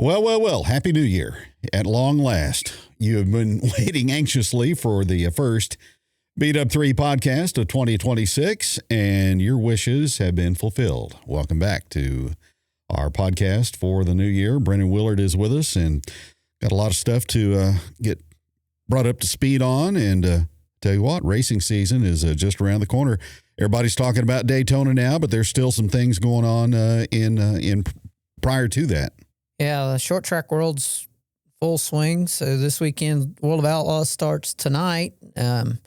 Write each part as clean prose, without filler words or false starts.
Well. Happy New Year. At long last, you have been waiting anxiously for the first Beat Up 3 podcast of 2026, and your wishes have been fulfilled. Welcome back to our podcast for the new year. Brendan Willard is with us, and got a lot of stuff to get brought up to speed on. And tell you what, racing season is just around the corner. Everybody's talking about Daytona now, but there's still some things going on in prior to that. Yeah, the short track world's full swing. So this weekend, World of Outlaws starts tonight, and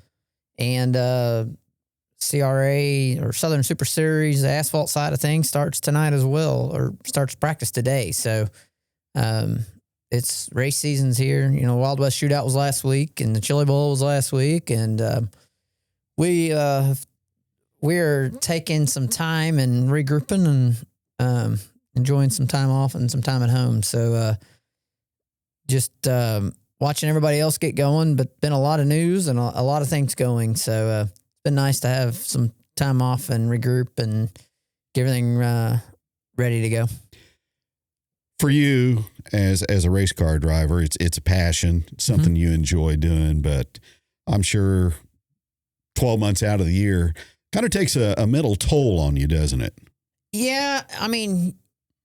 CRA or Southern Super Series, the asphalt side of things, starts tonight as well, or starts practice today. So it's race season's here. You know, Wild West Shootout was last week, and the Chili Bowl was last week, and we're taking some time and regrouping and enjoying some time off and some time at home. So just watching everybody else get going, but been a lot of news and a lot of things going. So it's been nice to have some time off and regroup and get everything ready to go. For you as a race car driver, it's a passion, something you enjoy doing, but I'm sure 12 months out of the year kind of takes a mental toll on you, doesn't it? Yeah, I mean,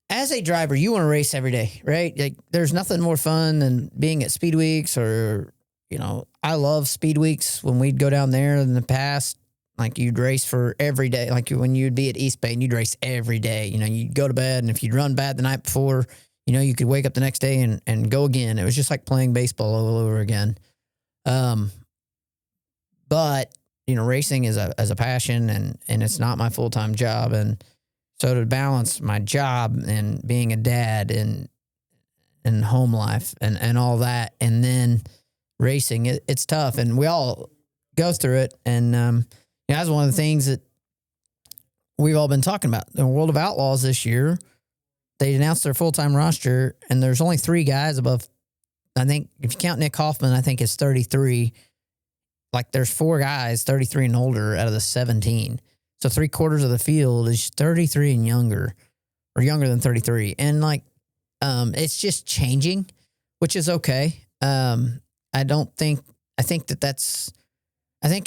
as a driver, you want to race every day, right? Like, there's nothing more fun than being at Speed Weeks, or, you know, I love Speed Weeks. When we'd go down there in the past, like, you'd race for every day. Like, when you'd be at East Bay and you'd race every day, you know, you'd go to bed, and if you'd run bad the night before, you know, you could wake up the next day and go again. It was just like playing baseball all over again. But, you know, racing is a passion, and it's not my full-time job. And so to balance my job and being a dad and home life and all that, and then racing, it's tough. And we all go through it. And you know, that's one of the things that we've all been talking about. The World of Outlaws this year, they announced their full-time roster, and there's only 3 guys above, I think, if you count Nick Hoffman, I think it's 33. Like, there's 4 guys, 33 and older, out of the 17. So 3/4 of the field is 33 and younger, or younger than 33. And like, it's just changing, which is okay. I think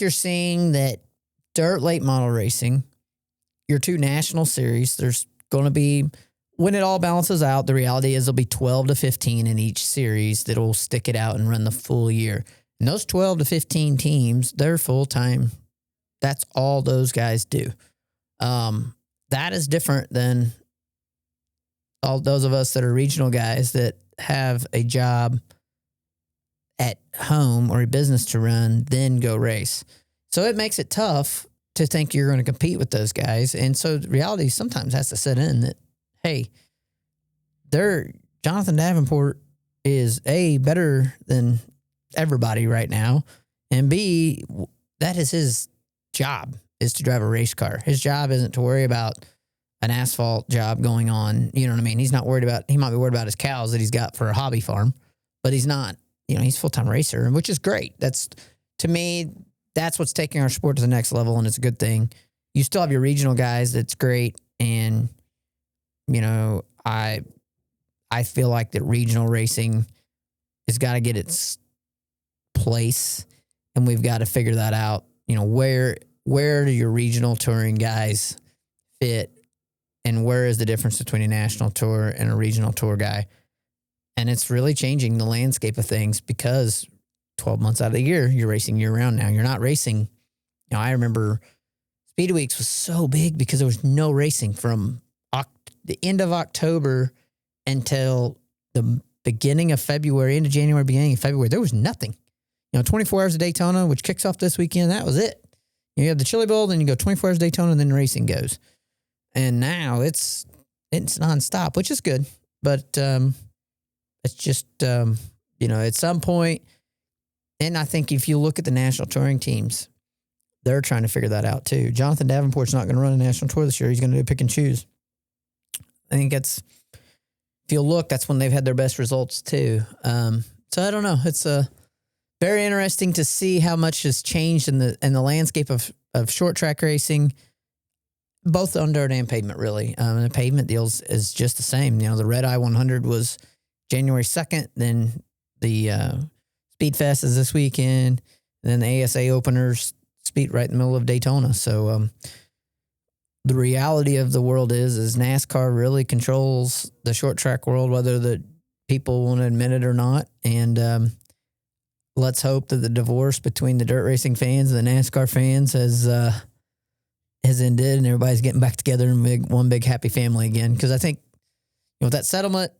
you're seeing that dirt late model racing, your 2 national series, there's going to be, when it all balances out, the reality is there'll be 12 to 15 in each series that'll stick it out and run the full year. And those 12 to 15 teams, they're full-time. That's all those guys do. That is different than all those of us that are regional guys that have a job at home or a business to run, then go race. So it makes it tough to think you're going to compete with those guys. And so the reality sometimes has to set in that, hey, Jonathan Davenport is A, better than everybody right now, and B, that is his job, is to drive a race car. His job isn't to worry about an asphalt job going on. You know what I mean? He's not worried about, he might be worried about his cows that he's got for a hobby farm, but he's not, you know, he's a full-time racer, which is great. That's, to me, that's what's taking our sport to the next level, and it's a good thing. You still have your regional guys, that's great, and, you know, I feel like that regional racing has got to get its place, and we've got to figure that out. You know, where do your regional touring guys fit, and where is the difference between a national tour and a regional tour guy? And it's really changing the landscape of things, because 12 months out of the year, you're racing year round now. You're not racing. You know, I remember Speed Weeks was so big because there was no racing from the end of October until the beginning of February, into January, beginning of February. There was nothing. You know, 24 hours of Daytona, which kicks off this weekend, that was it. You have the Chili Bowl, then you go 24 hours of Daytona, and then racing goes. And now it's nonstop, which is good. But it's just, you know, at some point, and I think if you look at the national touring teams, they're trying to figure that out too. Jonathan Davenport's not going to run a national tour this year. He's going to do pick and choose. I think if you look, that's when they've had their best results too. So I don't know. It's very interesting to see how much has changed in the landscape of short track racing, both on dirt and pavement, really. And the pavement deals is just the same. You know, the Red Eye 100 was January 2nd. Then the Speed Fest is this weekend. And then the ASA openers speed right in the middle of Daytona. So the reality of the world is NASCAR really controls the short track world, whether the people want to admit it or not. And let's hope that the divorce between the dirt racing fans and the NASCAR fans has ended and everybody's getting back together in one big happy family again. Because I think with that settlement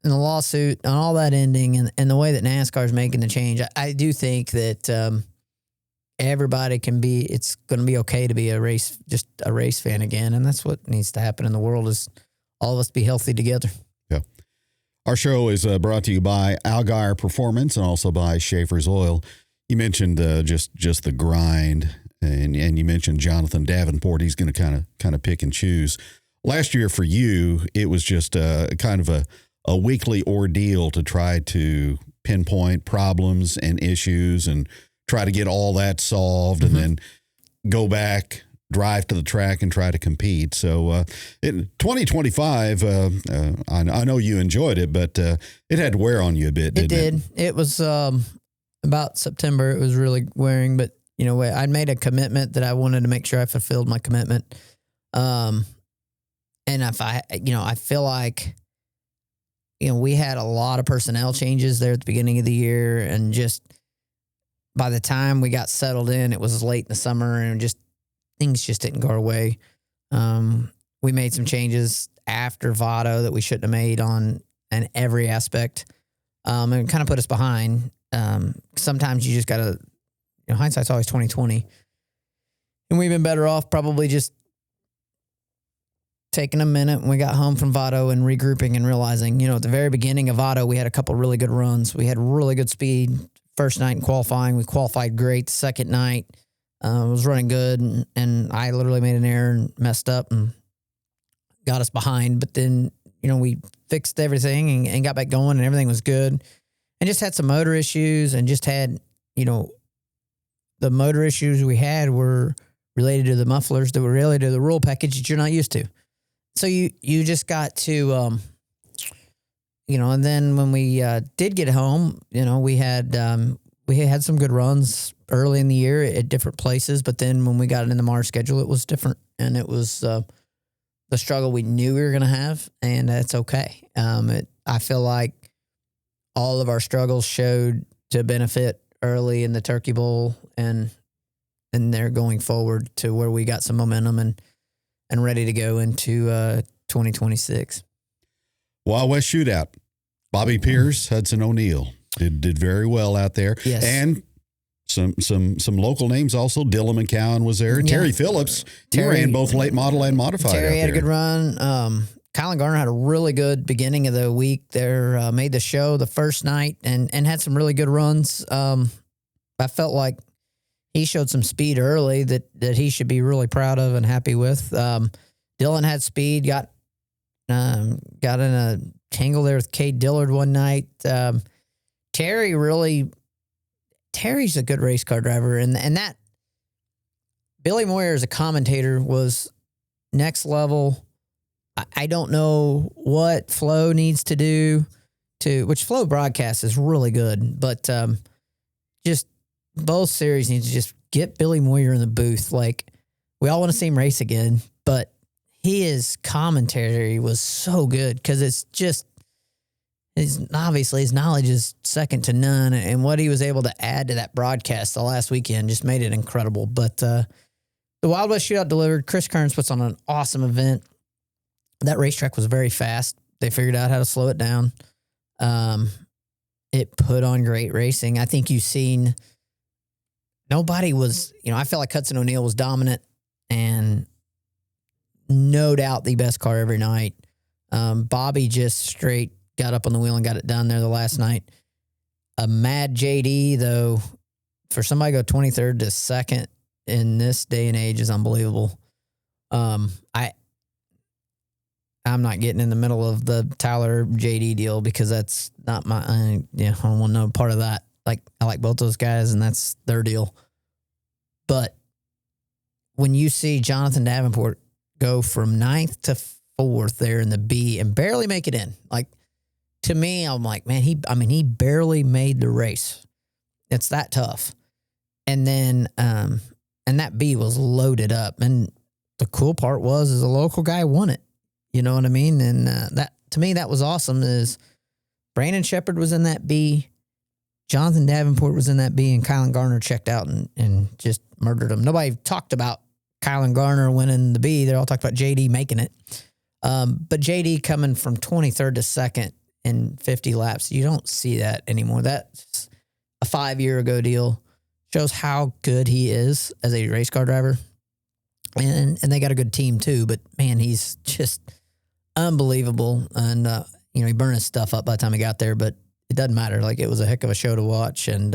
and the lawsuit and all that ending and the way that NASCAR is making the change, I do think that everybody it's going to be okay to be just a race fan again. And that's what needs to happen in the world, is all of us be healthy together. Yeah. Our show is brought to you by Algar Performance and also by Schaefer's Oil. You mentioned just the grind, and you mentioned Jonathan Davenport. He's going to kind of pick and choose. Last year for you, it was just kind of a weekly ordeal to try to pinpoint problems and issues and try to get all that solved, and then go back, drive to the track, and try to compete. So in 2025, I know you enjoyed it, but it had to wear on you a bit, didn't it? It did. It was about September. It was really wearing, but I'd made a commitment that I wanted to make sure I fulfilled my commitment. And if I feel like, we had a lot of personnel changes there at the beginning of the year, and just by the time we got settled in, it was late in the summer, and things just didn't go our way. We made some changes after Votto that we shouldn't have made on every aspect, and it kind of put us behind. Sometimes you just got to, hindsight's always 20/20, and we've been better off probably just taking a minute when we got home from Votto and regrouping and realizing, at the very beginning of Votto, we had a couple really good runs. We had really good speed. First night in qualifying, we qualified great. The second night was running good, and I literally made an error and messed up and got us behind. But then, we fixed everything and got back going, and everything was good. And just had some motor issues, and just had, the motor issues we had were related to the mufflers that were related to the rule package that you're not used to. So you just got to, and then when we did get home, we had some good runs early in the year at different places. But then when we got in the Mars schedule, it was different, and it was the struggle we knew we were going to have, and that's okay. I feel like all of our struggles showed to benefit early in the Turkey Bowl, and they're going forward to where we got some momentum and ready to go into 2026. Wild West Shootout. Bobby Pierce, Hudson O'Neal did very well out there. Yes. And some local names also. Dylan McCowan was there. Yeah. Terry Phillips. He ran both late model and modified. Terry had a good run. Kylan Garner had a really good beginning of the week there. Made the show the first night and had some really good runs. I felt like he showed some speed early that he should be really proud of and happy with. Dylan had speed, got in a tangle there with Cade Dillard one night. Terry's a good race car driver, and that Billy Moyer as a commentator was next level. I don't know what Flo needs to do which Flo broadcast is really good, but just both series need to just get Billy Moyer in the booth. Like, we all want to see him race again, but his commentary was so good because it's just, obviously his knowledge is second to none, and what he was able to add to that broadcast the last weekend just made it incredible. But the Wild West Shootout delivered. Chris Kearns puts on an awesome event. That racetrack was very fast. They figured out how to slow it down. It put on great racing. I think you've seen nobody was, I felt like Hudson O'Neal was dominant and no doubt the best car every night. Bobby just straight got up on the wheel and got it done there the last night. A mad JD, though, for somebody to go 23rd to 2nd in this day and age is unbelievable. I'm not getting in the middle of the Tyler JD deal because that's not my, I don't want no part of that. Like, I like both those guys and that's their deal. But when you see Jonathan Davenport go from 9th to 4th there in the B and barely make it in, like to me, I'm like, man, he barely made the race. It's that tough. And then, and that B was loaded up. And the cool part is a local guy won it. You know what I mean? And that, to me, that was awesome. Is Brandon Shepherd was in that B, Jonathan Davenport was in that B, and Kylan Garner checked out and just murdered him. Nobody talked about Kylan Garner winning the B. They all talked about JD making it. But JD coming from 23rd to 2nd in 50 laps, you don't see that anymore. That's a 5-year ago deal. Shows how good he is as a race car driver. And they got a good team too, but man, he's just unbelievable. And, he burned his stuff up by the time he got there, but it doesn't matter. Like, it was a heck of a show to watch. And,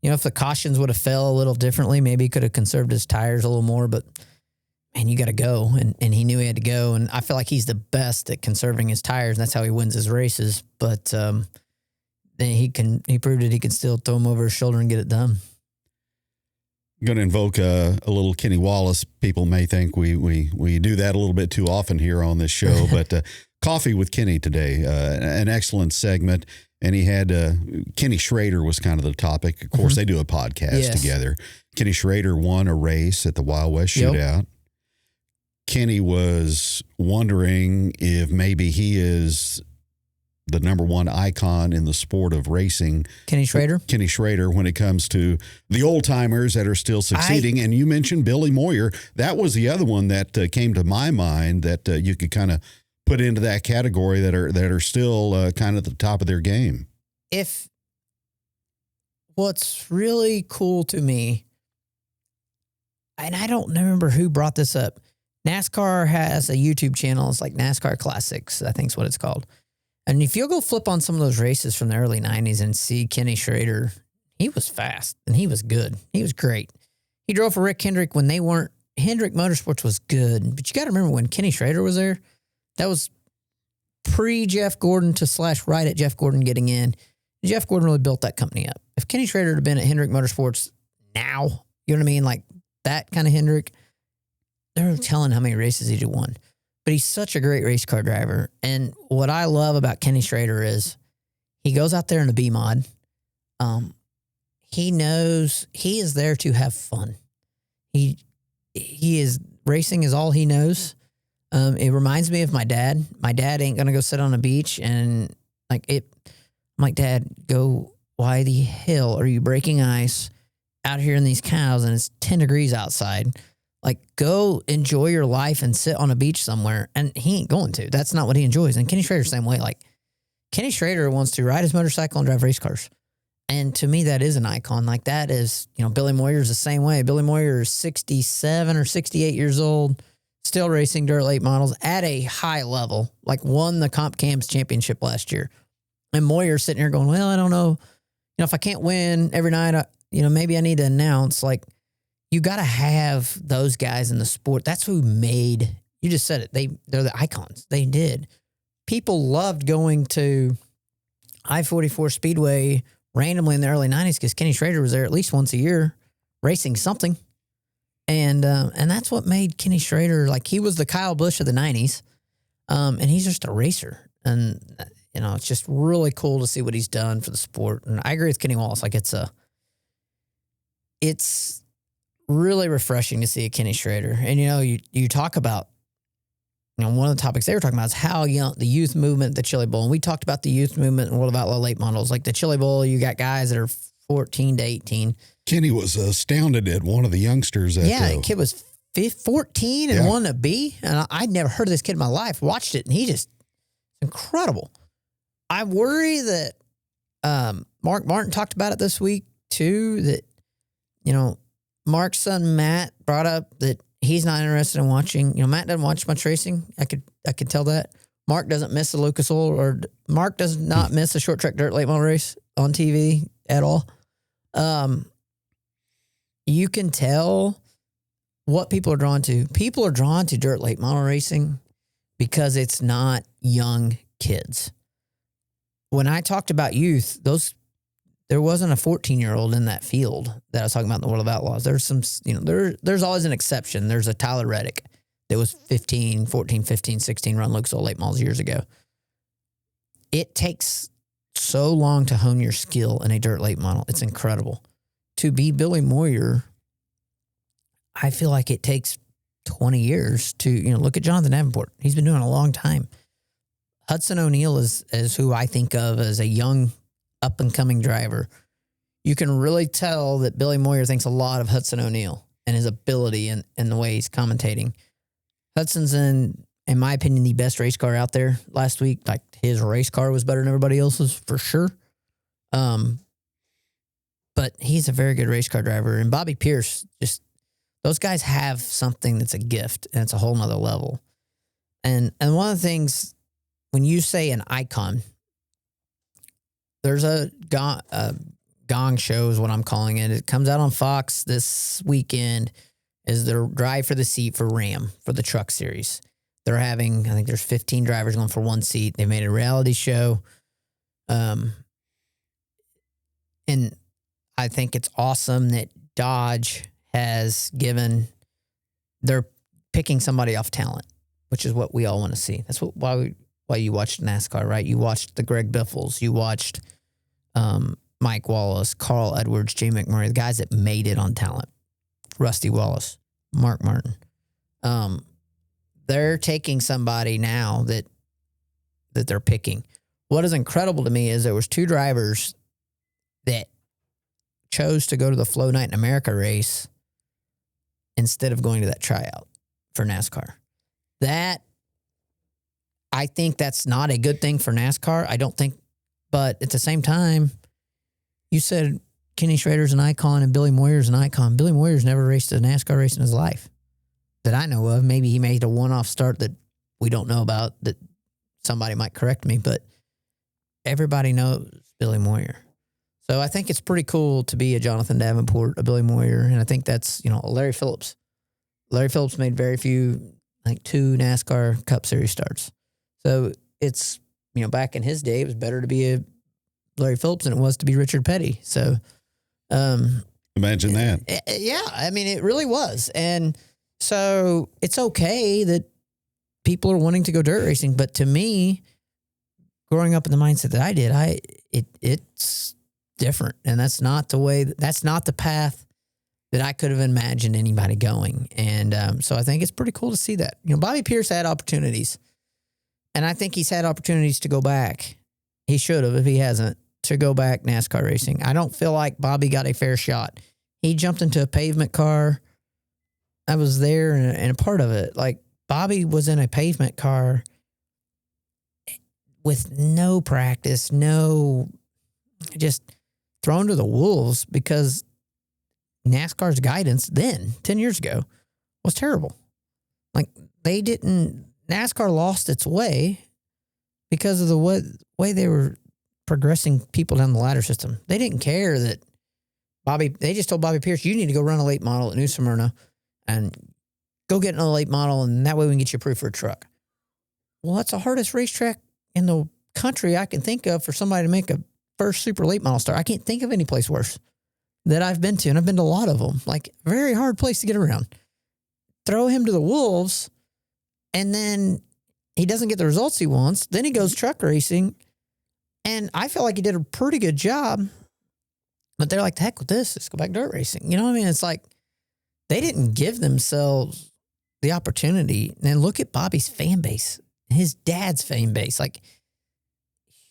if the cautions would have fell a little differently, maybe he could have conserved his tires a little more, but man, you got to go. And he knew he had to go. And I feel like he's the best at conserving his tires. And that's how he wins his races. But, then he proved that he can still throw them over his shoulder and get it done. I'm going to invoke a little Kenny Wallace. People may think we do that a little bit too often here on this show, but Coffee with Kenny today, an excellent segment. And he had Kenny Schrader was kind of the topic. Of course, they do a podcast together. Kenny Schrader won a race at the Wild West Shootout. Kenny was wondering if maybe he is the number one icon in the sport of racing. Kenny Schrader, when it comes to the old timers that are still succeeding. And you mentioned Billy Moyer. That was the other one that came to my mind that you could kind of put into that category that are still kind of at the top of their game. What's really cool to me, and I don't remember who brought this up. NASCAR has a YouTube channel. It's like NASCAR Classics, I think is what it's called. And if you'll go flip on some of those races from the early 90s and see Kenny Schrader, he was fast and he was good. He was great. He drove for Rick Hendrick when Hendrick Motorsports was good. But you got to remember when Kenny Schrader was there, that was pre-Jeff Gordon to / right at Jeff Gordon getting in. Jeff Gordon really built that company up. If Kenny Schrader had been at Hendrick Motorsports now, you know what I mean? Like that kind of Hendrick, they're telling how many races he'd won. But he's such a great race car driver. And what I love about Kenny Schrader is he goes out there in a B mod. He knows he is there to have fun. He is racing is all he knows. It reminds me of my dad. My dad ain't going to go sit on a beach and I'm like, Dad, go, why the hell are you breaking ice out here in these cows and it's 10 degrees outside? Like, go enjoy your life and sit on a beach somewhere. And he ain't going to. That's not what he enjoys. And Kenny Schrader's the same way. Like, Kenny Schrader wants to ride his motorcycle and drive race cars. And to me, that is an icon. Like, that is, Billy Moyer's the same way. Billy Moyer is 67 or 68 years old, still racing dirt late models at a high level, like won the Comp Cams championship last year. And Moyer's sitting here going, well, I don't know. If I can't win every night, maybe I need to announce, like, you got to have those guys in the sport. That's who made, you just said it. They're the icons. They did. People loved going to I-44 Speedway randomly in the early 90s because Kenny Schrader was there at least once a year racing something. And that's what made Kenny Schrader, like, he was the Kyle Busch of the 90s. And he's just a racer. And, it's just really cool to see what he's done for the sport. And I agree with Kenny Wallace. Like, it's really refreshing to see a Kenny Schrader. And, you talk about, one of the topics they were talking about is how young the youth movement, the Chili Bowl. And we talked about the youth movement and World of Outlaw late models. Like the Chili Bowl, you got guys that are 14 to 18. Kenny was astounded at one of the youngsters. The kid was 14 and won a B. And I'd never heard of this kid in my life. Watched it, and he just incredible. I worry that Mark Martin talked about it this week too, that, Mark's son Matt brought up that he's not interested in watching. Matt doesn't watch much racing. I could tell that. Mark doesn't miss a Lucas Oil, or Mark does not miss a short track dirt late model race on TV at all. You can tell what people are drawn to. People are drawn to dirt late model racing because it's not young kids. When I talked about youth, there wasn't a 14-year-old in that field that I was talking about in the World of Outlaws. There's some, there's always an exception. There's a Tyler Reddick that was 14, 15, 16, run Lucas Oil late models years ago. it takes so long to hone your skill in a dirt late model. It's incredible. To be Billy Moyer, I feel like it takes 20 years to, look at Jonathan Davenport. He's been doing it a long time. Hudson O'Neal is who I think of as a young, up-and-coming driver. You can really tell that Billy Moyer thinks a lot of Hudson O'Neal and his ability and the way he's commentating. Hudson's in my opinion, the best race car out there last week. Like, his race car was better than everybody else's, for sure. But he's a very good race car driver. And Bobby Pierce, just, those guys have something that's a gift, and it's a whole nother level. And one of the things, when you say an icon, there's a Gong Show is what I'm calling it. It comes out on Fox this weekend, is the Drive for the Seat for Ram for the Truck Series. They're having, I think there's 15 drivers going for one seat. They made a reality show. And I think it's awesome that Dodge has given, they're picking somebody off talent, which is what we all want to see. That's why you watched NASCAR, right? You watched the Greg Biffles. You watched Mike Wallace, Carl Edwards, Jay McMurray, the guys that made it on talent. Rusty Wallace, Mark Martin. They're taking somebody now that they're picking. What is incredible to me is there was 2 drivers that chose to go to the Flow Night in America race instead of going to that tryout for NASCAR. I think that's not a good thing for NASCAR. I don't think, but at the same time, you said Kenny Schrader's an icon and Billy Moyer's an icon. Billy Moyer's never raced a NASCAR race in his life that I know of. Maybe he made a one-off start that we don't know about, that somebody might correct me, but everybody knows Billy Moyer. So I think it's pretty cool to be a Jonathan Davenport, a Billy Moyer, and I think that's, Larry Phillips. Larry Phillips made very few, I think 2 NASCAR Cup Series starts. So it's, back in his day, it was better to be a Larry Phillips than it was to be Richard Petty. So imagine that. Yeah, I mean, it really was. And so it's okay that people are wanting to go dirt racing, but to me, growing up in the mindset that I did, it's different, and that's not the path that I could have imagined anybody going. And so I think it's pretty cool to see that. Bobby Pierce had opportunities, and I think he's had opportunities to go back. He should have, if he hasn't, to go back NASCAR racing. I don't feel like Bobby got a fair shot. He jumped into a pavement car. I was there and a part of it. Like, Bobby was in a pavement car with no practice, just thrown to the wolves because NASCAR's guidance then, 10 years ago, was terrible. Like, NASCAR lost its way because of the way they were progressing people down the ladder system. They didn't care that they just told Bobby Pierce, you need to go run a late model at New Smyrna and go get another late model, and that way we can get you approved for a truck. Well, that's the hardest racetrack in the country I can think of for somebody to make a first super late model start. I can't think of any place worse that I've been to, and I've been to a lot of them. Like, very hard place to get around. Throw him to the wolves, and then he doesn't get the results he wants. Then he goes truck racing, and I feel like he did a pretty good job, but they're like, the heck with this. Let's go back dirt racing. You know what I mean? It's like they didn't give themselves the opportunity. And look at Bobby's fan base, his dad's fan base, like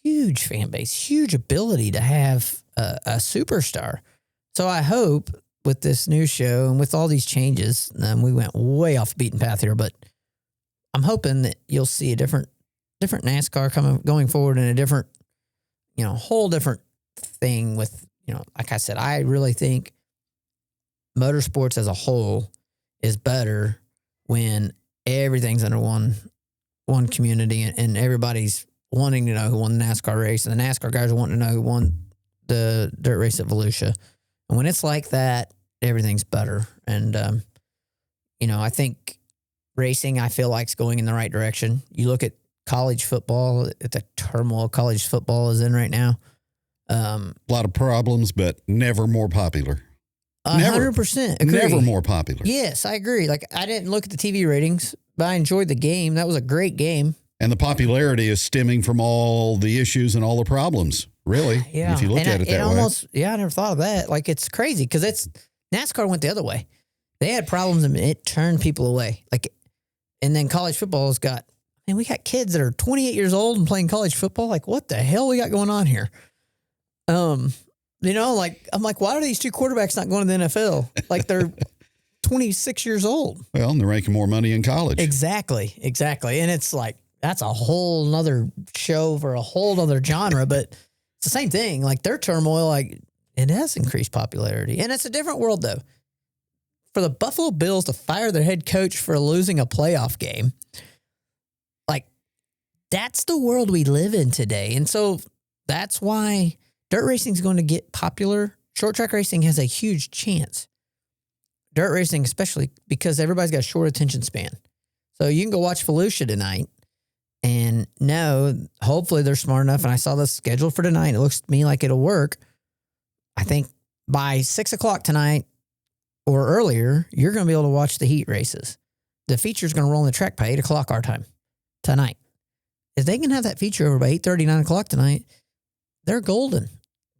huge fan base, huge ability to have a superstar. So I hope with this new show and with all these changes, we went way off the beaten path here, but I'm hoping that you'll see a different NASCAR going forward in a different, whole different thing with, like I said, I really think motorsports as a whole is better when everything's under one community and everybody's wanting to know who won the NASCAR race, and the NASCAR guys are wanting to know who won the dirt race at Volusia. And when it's like that, everything's better. And, I think racing, I feel like, is going in the right direction. You look at college football, at the turmoil college football is in right now. A lot of problems, but never more popular. 100% agree. Never more popular. Yes, I agree. Like, I didn't look at the TV ratings, but I enjoyed the game. That was a great game. And the popularity is stemming from all the issues and all the problems, really, Yeah. if you look And at it that way. Yeah, I never thought of that. Like, it's crazy because NASCAR went the other way. They had problems and it turned people away. Like, and then college football we got kids that are 28 years old and playing college football. Like, what the hell we got going on here? Like, I'm like, why are these two quarterbacks not going to the NFL? Like, they're 26 years old. Well, and they're making more money in college. Exactly. And it's like, that's a whole nother show for a whole other genre, but it's the same thing. Like, their turmoil, like, it has increased popularity. And it's a different world, though. For the Buffalo Bills to fire their head coach for losing a playoff game, like, that's the world we live in today. And so that's why dirt racing is going to get popular. Short track racing has a huge chance. Dirt racing, especially because everybody's got a short attention span. So you can go watch Volusia tonight and hopefully they're smart enough. And I saw the schedule for tonight. It looks to me like it'll work. I think by 6 o'clock tonight or earlier, you're going to be able to watch the heat races. The feature is going to roll on the track by 8 o'clock our time tonight. If they can have that feature over by 8:30, 9 o'clock tonight, they're golden.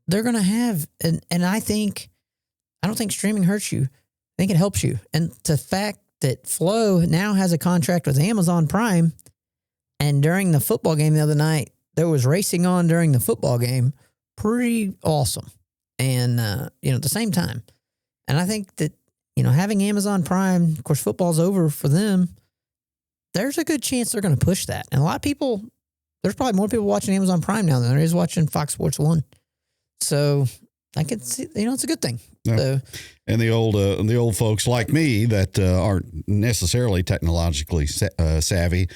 They're going to have, and I don't think streaming hurts you. I think it helps you. And the fact that Flow now has a contract with Amazon Prime, and during the football game the other night, there was racing on during the football game, pretty awesome. And, at the same time. And I think that, having Amazon Prime, of course, football's over for them, there's a good chance they're going to push that. And a lot of people, there's probably more people watching Amazon Prime now than there is watching Fox Sports 1. So I can see, it's a good thing. Yeah. So, and the old folks like me that aren't necessarily technologically savvy,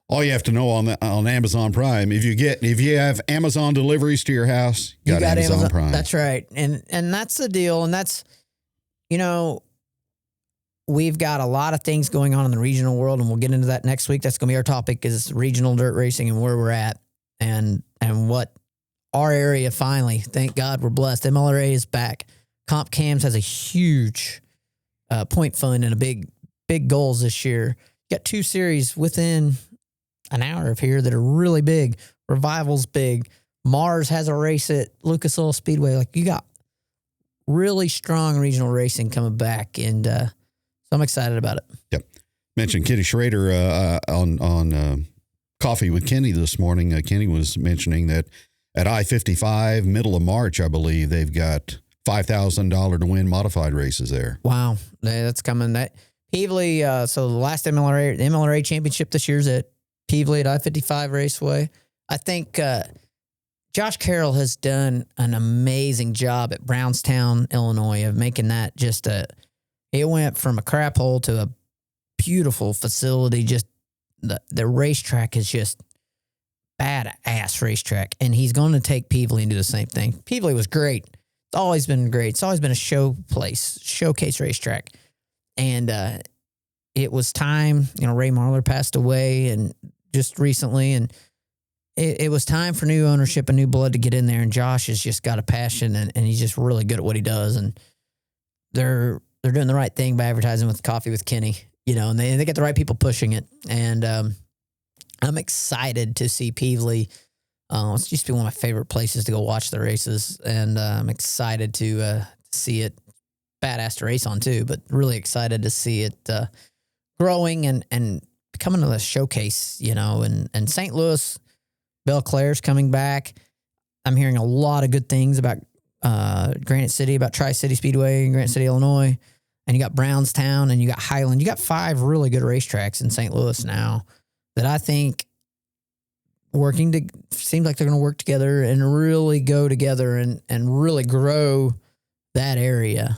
all you have to know on Amazon Prime, if you have Amazon deliveries to your house, you got Amazon Prime. That's right. And that's the deal. And that's, we've got a lot of things going on in the regional world, and we'll get into that next week. That's going to be our topic, is regional dirt racing and where we're at and what our area finally, thank God we're blessed. MLRA is back. Comp Cams has a huge point fund and a big goals this year. You got 2 series within an hour of here that are really big. Revival's big. Mars has a race at Lucas Oil Speedway. Like, you got really strong regional racing coming back, and so I'm excited about it. Yep. Mentioned Kenny Schrader on Coffee with Kenny this morning. Kenny was mentioning that at I-55, middle of March, I believe, they've got $5,000 to win modified races there. Wow. That's coming. That Peevely, so the last MLRA championship this year's at Peevely at I-55 Raceway. I think Josh Carroll has done an amazing job at Brownstown, Illinois, of making that it went from a crap hole to a beautiful facility. Just the racetrack is just badass racetrack. And he's going to take Peevely and do the same thing. Peevely was great. It's always been great. It's always been a showcase racetrack. And it was time, Ray Marlar passed away and just recently, and it was time for new ownership and new blood to get in there. And Josh has just got a passion, and he's just really good at what he does. And they're doing the right thing by advertising with Coffee with Kenny, and they get the right people pushing it. And I'm excited to see Peevely. It's used to be one of my favorite places to go watch the races, and I'm excited to see it. Badass to race on too, but really excited to see it growing and becoming a showcase, and St. Louis, Belle Claire's coming back. I'm hearing a lot of good things about Granite City, about Tri-City Speedway in Granite City, Illinois. And you got Brownstown and you got Highland. You got 5 really good racetracks in St. Louis now that I think seems like they're going to work together and really go together and really grow that area,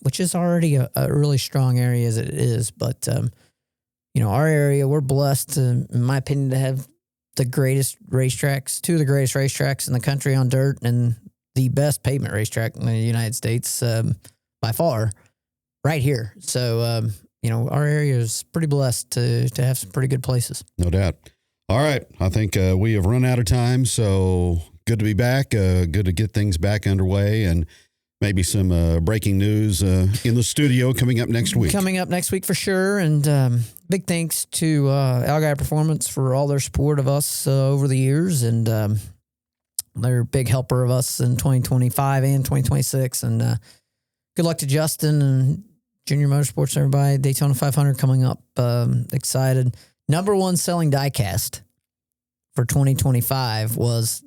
which is already a really strong area as it is. But, our area, we're blessed, in my opinion, to have the greatest racetracks, 2 of the greatest racetracks in the country on dirt, and the best pavement racetrack in the United States by far, right here. So, our area is pretty blessed to have some pretty good places. No doubt. All right. I think we have run out of time, so good to be back. Good to get things back underway. And Maybe some breaking news in the studio coming up next week. Coming up next week for sure. And big thanks to Algar Performance for all their support of us over the years. And they're a big helper of us in 2025 and 2026. And good luck to Justin and Junior Motorsports, everybody. Daytona 500 coming up. Excited. Number one selling diecast for 2025 was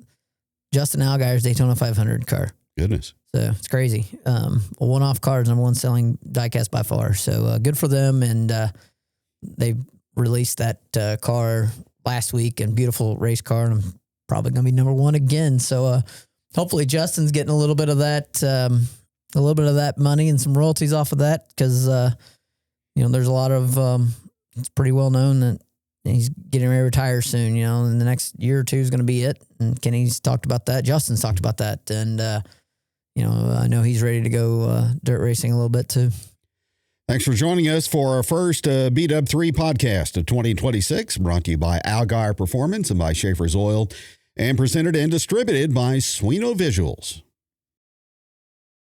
Justin Allgaier's Daytona 500 car. Goodness. So it's crazy. A one-off car is number one selling diecast by far. So good for them. And they released that car last week, and beautiful race car. And I'm probably going to be number one again. So hopefully Justin's getting a little bit of that money and some royalties off of that, because there's a lot of it's pretty well known that he's getting ready to retire soon. In the next year or two is going to be it. And Kenny's talked about that. Justin's talked about that. And I know he's ready to go dirt racing a little bit too. Thanks for joining us for our first Beat Up 3 podcast of 2026, brought to you by Algar Performance and by Schaefer's Oil, and presented and distributed by Suino Visuals.